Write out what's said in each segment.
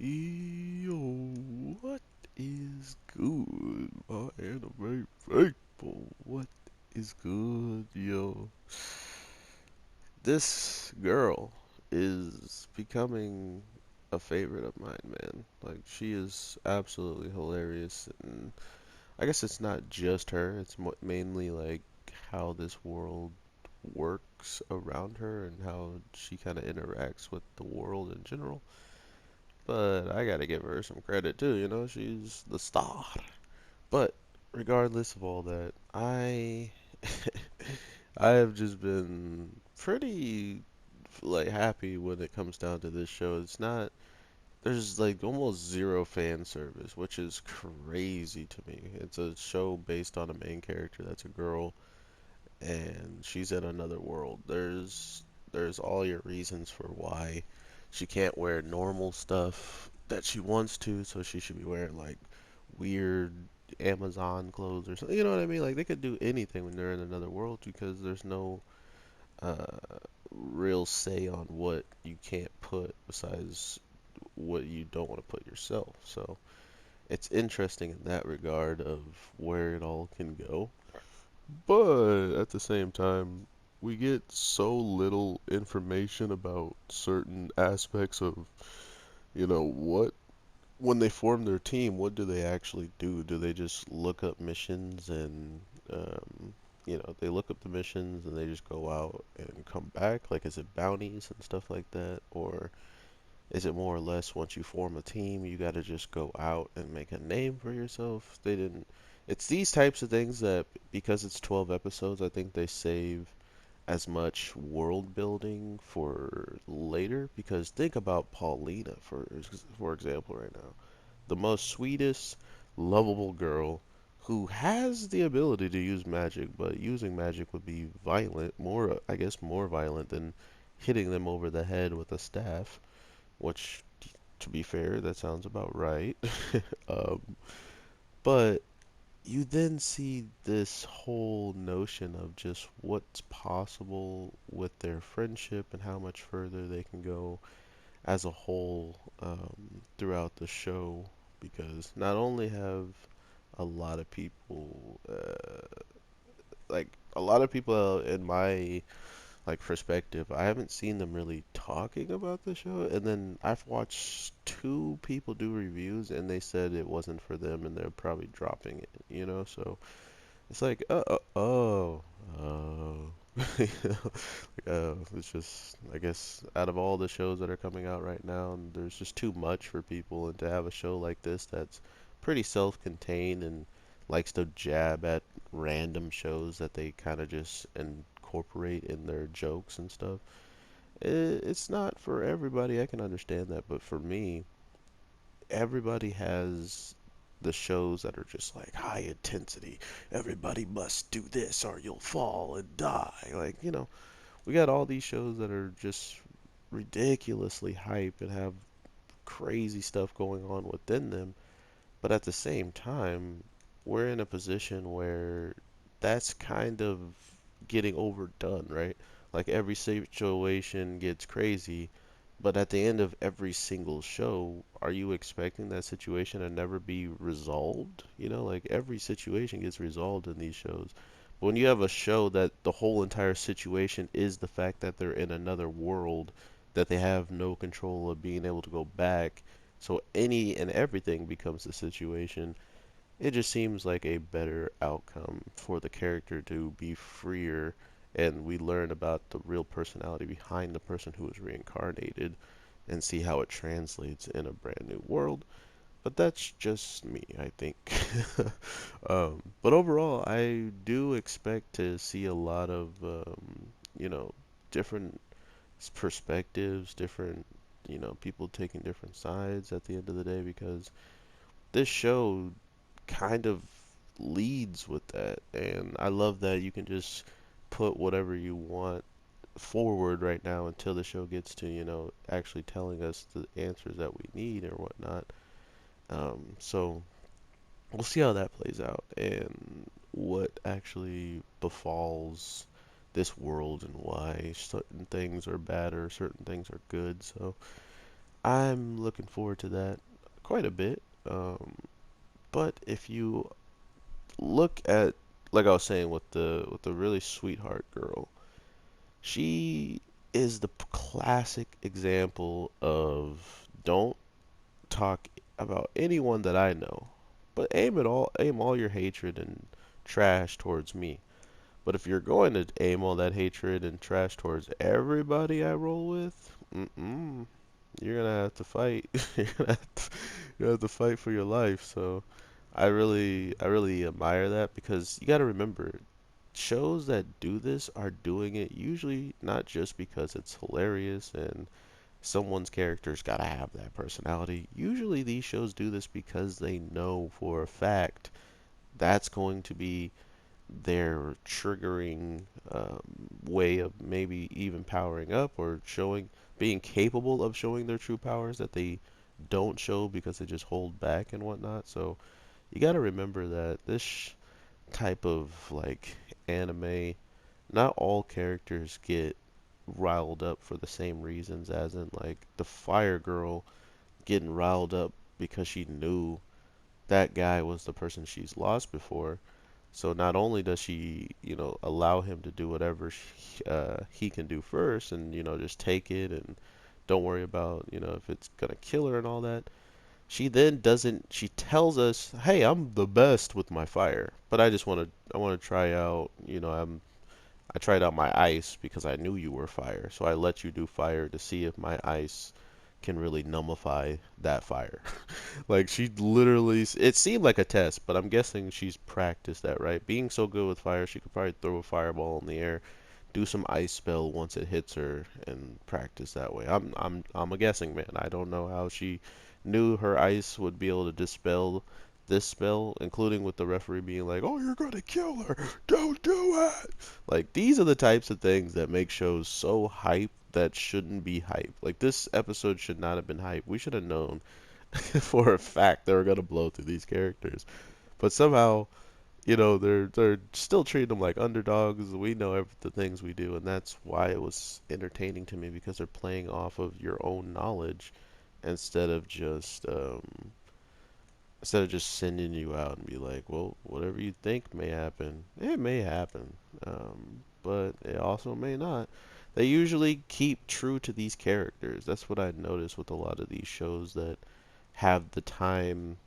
Yo, what is good, my anime faithful? What is good, yo? This girl is becoming a favorite of mine, man. Like, she is absolutely hilarious, and I guess it's not just her, it's mainly like how this world works around her and how she kind of interacts with the world in general. But I gotta give her some credit too, she's the star. But regardless of all that, I have just been pretty like happy when it comes down to this show. It's not There's like almost zero fan service, which is crazy to me. It's a show based on a main character that's a girl and she's in another world. There's all your reasons for why she can't wear normal stuff that she wants to, so she should be wearing like weird Amazon clothes or something. You know what I mean? Like they could do anything when they're in another world because there's no uh, real say on what you can't put besides what you don't want to put yourself. So it's interesting in that regard of where it all can go. But at the same time, we get so little information about certain aspects of, what when they form their team, what do they actually do? Do they just look up missions and, they look up the missions and they just go out and come back? Like, is it bounties and stuff like that? Or is it more or less once you form a team, you got to just go out and make a name for yourself? They didn't. It's these types of things that, because it's 12 episodes, I think they save as much world building for later. Because think about Paulina, for example, right now. The most sweetest, lovable girl who has the ability to use magic, but using magic would be violent, more, I guess, more violent than hitting them over the head with a staff, which, to be fair, that sounds about right. um, but you then see this whole notion of just what's possible with their friendship and how much further they can go as a whole throughout the show. Because not only have a lot of people, a lot of people in my like perspective, I haven't seen them really talking about the show. And then I've watched two people do reviews, and they said it wasn't for them, and they're probably dropping it. So it's like, oh. It's just, I guess, out of all the shows that are coming out right now, and there's just too much for people, and to have a show like this that's pretty self-contained and likes to jab at random shows that they kind of just incorporate in their jokes and stuff. It's not for everybody. I can understand that, but for me, everybody has the shows that are just like high intensity. Everybody must do this or you'll fall and die. Like, we got all these shows that are just ridiculously hype and have crazy stuff going on within them. But at the same time, we're in a position where that's kind of getting overdone, right? Like every situation gets crazy, but at the end of every single show, are you expecting that situation to never be resolved? Like every situation gets resolved in these shows. But when you have a show that the whole entire situation is the fact that they're in another world, that they have no control of being able to go back, so any and everything becomes the situation, it just seems like a better outcome for the character to be freer, and we learn about the real personality behind the person who was reincarnated and see how it translates in a brand new world. But that's just me, I think. But overall, I do expect to see a lot of, different perspectives, different, people taking different sides at the end of the day, because this show kind of leads with that. And I love that you can just put whatever you want forward right now until the show gets to, actually telling us the answers that we need or whatnot. So we'll see how that plays out and what actually befalls this world and why certain things are bad or certain things are good. So I'm looking forward to that quite a bit. But if you look at, like I was saying with the really sweetheart girl, she is the classic example of don't talk about anyone that I know, but aim all your hatred and trash towards me. But if you're going to aim all that hatred and trash towards everybody I roll with, you're gonna have to fight. You're gonna have to fight for your life. So I really admire that because you got to remember, shows that do this are doing it usually not just because it's hilarious and someone's character's got to have that personality. Usually these shows do this because they know for a fact that's going to be their triggering way of maybe even powering up or showing, being capable of showing their true powers that they don't show because they just hold back and whatnot. So you got to remember that this type of like anime, not all characters get riled up for the same reasons, as in like the fire girl getting riled up because she knew that guy was the person she's lost before. So not only does she, allow him to do whatever he can do first, and just take it and don't worry about, if it's gonna kill her and all that. She then doesn't. She tells us, "Hey, I'm the best with my fire, but I want to try out. I tried out my ice because I knew you were fire, so I let you do fire to see if my ice can really nullify that fire." Like she literally, it seemed like a test, but I'm guessing she's practiced that, right? Being so good with fire, she could probably throw a fireball in the air, do some ice spell once it hits her, and practice that way. I'm a guessing man. I don't know how she knew her ice would be able to dispel this spell, including with the referee being like, "Oh, you're gonna kill her! Don't do it!" Like these are the types of things that make shows so hype that shouldn't be hype. Like this episode should not have been hype. We should have known for a fact they were gonna blow through these characters. But somehow, they're still treating them like underdogs. We know the things we do, and that's why it was entertaining to me because they're playing off of your own knowledge instead of just sending you out and be like, well, whatever you think may happen, it may happen, but it also may not. They usually keep true to these characters. That's what I noticed with a lot of these shows that have the time,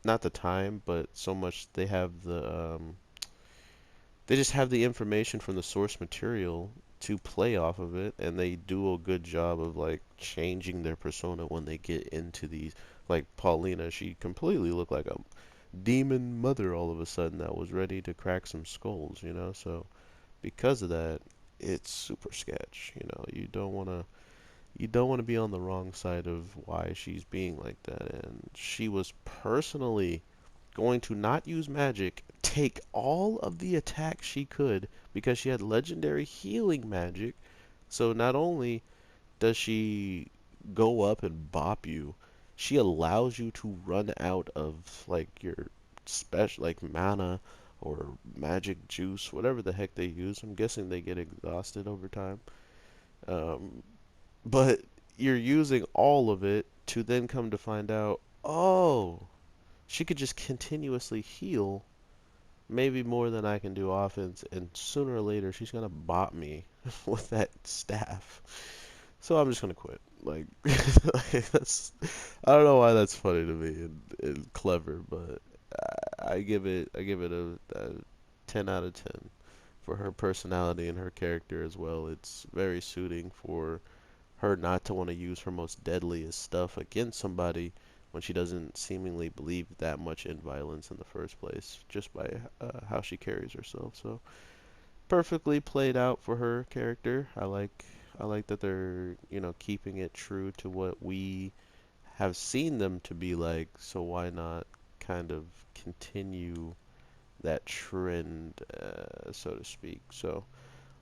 not the time, but so much they have they just have the information from the source material to play off of it, and they do a good job of like changing their persona when they get into these. Like Paulina, she completely looked like a demon mother all of a sudden that was ready to crack some skulls. So because of that, it's super sketch. You don't want to be on the wrong side of why she's being like that. And she was personally going to not use magic, take all of the attacks she could because she had legendary healing magic. So not only does she go up and bop you, she allows you to run out of like your special like mana or magic juice, whatever the heck they use. I'm guessing they get exhausted over time. Um, but you're using all of it to then come to find out, oh, she could just continuously heal, maybe more than I can do offense, and sooner or later she's gonna bot me with that staff. So I'm just gonna quit. Like, like I don't know why that's funny to me and clever, but I give it a 10 out of 10 for her personality and her character as well. It's very suiting for her not to want to use her most deadliest stuff against somebody when she doesn't seemingly believe that much in violence in the first place, just by how she carries herself. So perfectly played out for her character. I like that they're keeping it true to what we have seen them to be like. So why not kind of continue that trend, so to speak? So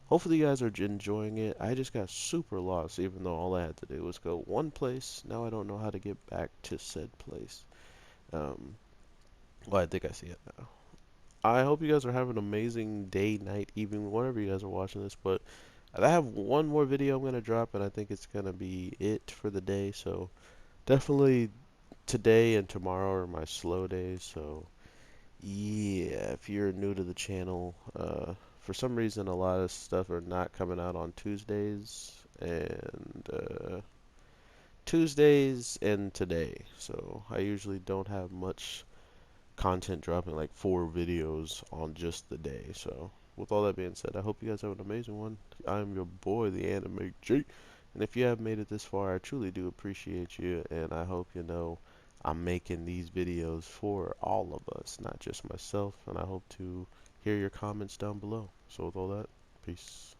hopefully you guys are enjoying it. I just got super lost, even though all I had to do was go one place. Now I don't know how to get back to said place. Um, well, I think I see it now. I hope you guys are having an amazing day, night, evening, whenever you guys are watching this. But I have one more video I'm gonna drop, and I think it's gonna be it for the day. So Definitely today and tomorrow are my slow days, so yeah, if you're new to the channel, for some reason a lot of stuff are not coming out on Tuesdays and today. So I usually don't have much content dropping, like 4 videos on just the day. So with all that being said, I hope you guys have an amazing one. I'm your boy, the Anime G. And if you have made it this far, I truly do appreciate you, and I hope you know I'm making these videos for all of us, not just myself, and I hope to hear your comments down below. So with all that, peace.